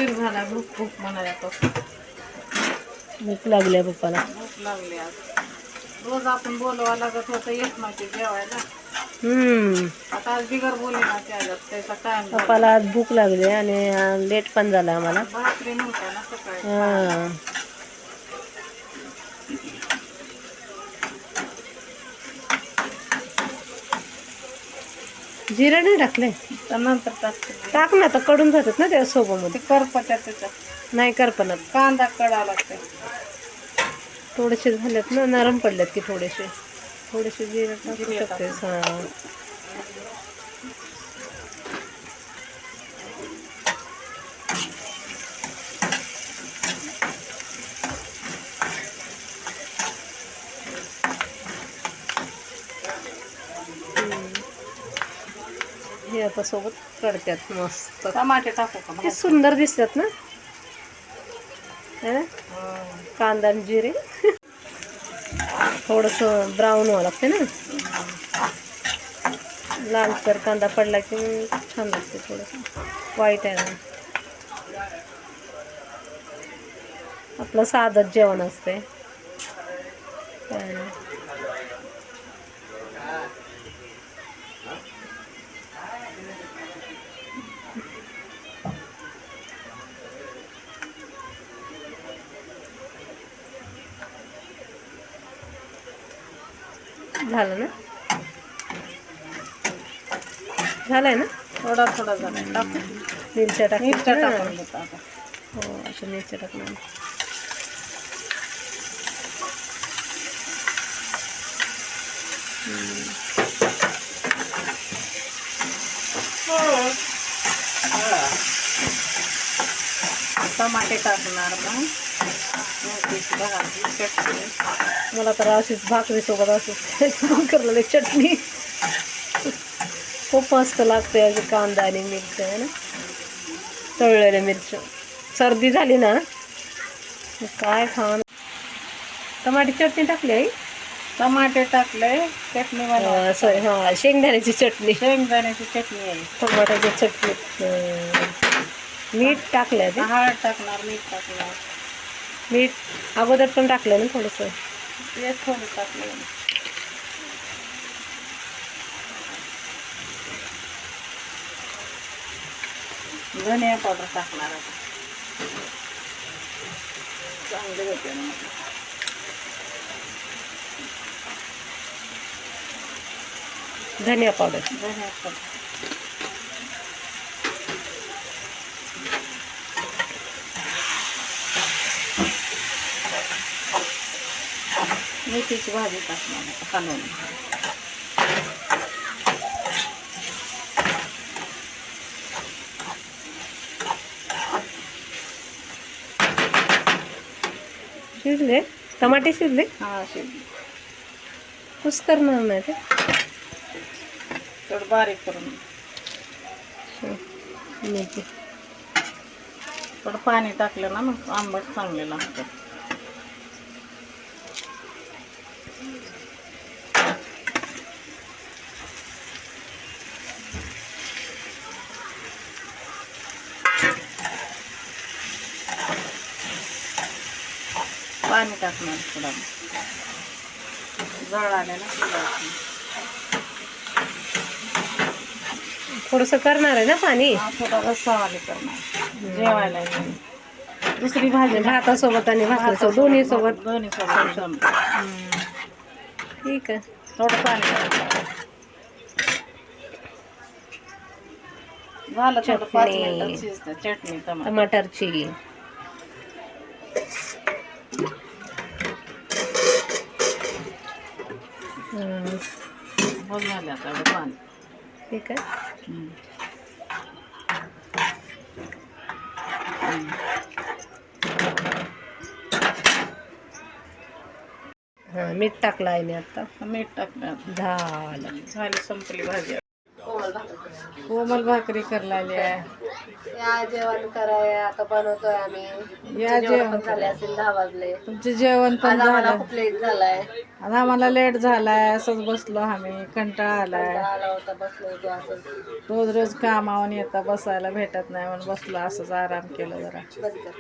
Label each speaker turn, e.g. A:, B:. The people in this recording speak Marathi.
A: उशीर झाला. भूक भूक म्हणाल्या तो.
B: भूक लागली पप्पाला.
A: भूक लागली आज. रोज आपण बोलवा लागत होतं येत नव्हते जेवायला. आता आज बिगर बोली ना त्याचा टाइम
B: पप्पाला आज भूक लागली आणि लेट पण झाला आम्हाला.
A: भाकरी नव्हत्या ना सकाळी.
B: हा जिरं नाही टाकले
A: तर नंतर टाकते.
B: टाक ना, तर कडून जातात ना त्या सोबत.
A: ते करपत्या त्याच्यात
B: नाही करपणात.
A: कांदा कडा लागते.
B: थोडेसे झालेत ना, नरम पडलेत की थोडेसे. थोडेसे जिरं टाकू शकतेस. हा हे आता सोबत कडत्यात मस्त.
A: टमाटे टाकू का?
B: हे सुंदर दिसतात ना, है ना? कांदा आणि जिरे थोडंसं ब्राऊन व्हावं लागते ना. लालसर कांदा पडला की छान लागते. थोडंसं वाईट आहे ना, आपलं साधंच जेवण असते. झालं ना, झालंय ना.
A: थोडा थोडा झाला. टाकू
B: मिरच्या
A: मिरच्या
B: टाकून
A: टाकून देतो आता.
B: हो, अशा मिरच्या टाकणार.
A: टमाटे टाकणार मग. मेथीची भाजी, चटणी.
B: मला तर अशीच भाकरीसोबत असंच करलेली चटणी खूप मस्त लागते. अशी कांदा आणि मिरच्या आहे ना, तळलेल्या मिरच्या. सर्दी झाली ना काय खाणं. टमाटी चटणी टाकली आहे.
A: टमाटे टाकले. चटणी बनवा.
B: सॉरी, हा, शेंगदाण्याची चटणी.
A: शेंगदाण्याची चटणी आहे.
B: टमाट्याची चटणी. मीठ टाकलं ते.
A: हळद टाकणार, मीठ टाकणार.
B: मीठ अगोदर पण टाकलं ना थोडंसं.
A: ते थोडं टाकलं. धनिया पावडर टाकणार आता. चांगले होते ना.
B: धनिया पावडर.
A: धनिया पावडर. मेथीची भाजी टाकणार कालवून.
B: शिजले टमाटे, शिजले.
A: हा शिजले.
B: कुस करणार नाही ते.
A: थोडं बारीक करून
B: मेथी.
A: थोडं पाणी टाकलं ना मग आंबट चांगले लागतं. पाणी टाकणार थोडं. जळ आले ना.
B: थोडंसं करणार आहे ना पाणी.
A: थोडा रस्सावाले करणार जेवायला. दुसरी भाजी
B: भातासोबत आणि भाकरीसोबत दोन्ही सोबत.
A: दोन्ही सोबत.
B: ठीक आहे.
A: थोडं पाणी झालं. थोडं 5 मिनिटात शिजतं. चटणी
B: टमाटरची.
A: बघ झालं आता एवढं पाणी.
B: ठीक आहे. हा, मीठ टाकलं आहे मी आता.
A: मीठ टाकलं.
B: झालं.
A: झाली संपली भाजी. कोमल भाकरी करायला आहे.
B: या जेवण कराय आता बनवतोय आम्ही.
A: या जेवण
B: पण झाले असेल 10 वाजले.
A: तुमचे जेवण पण
B: आज आम्हाला
A: झालं.
B: खूप लेट झालाय.
A: आज आम्हाला लेट झालाय. असंच बसलो आम्ही. कंटाळा आलाय.
B: आला होता बसलो होतो असंच.
A: रोज रोज कामावून येता बसायला भेटत नाही म्हणून बसलो असंच आराम केलं जरा.
B: बंद कर.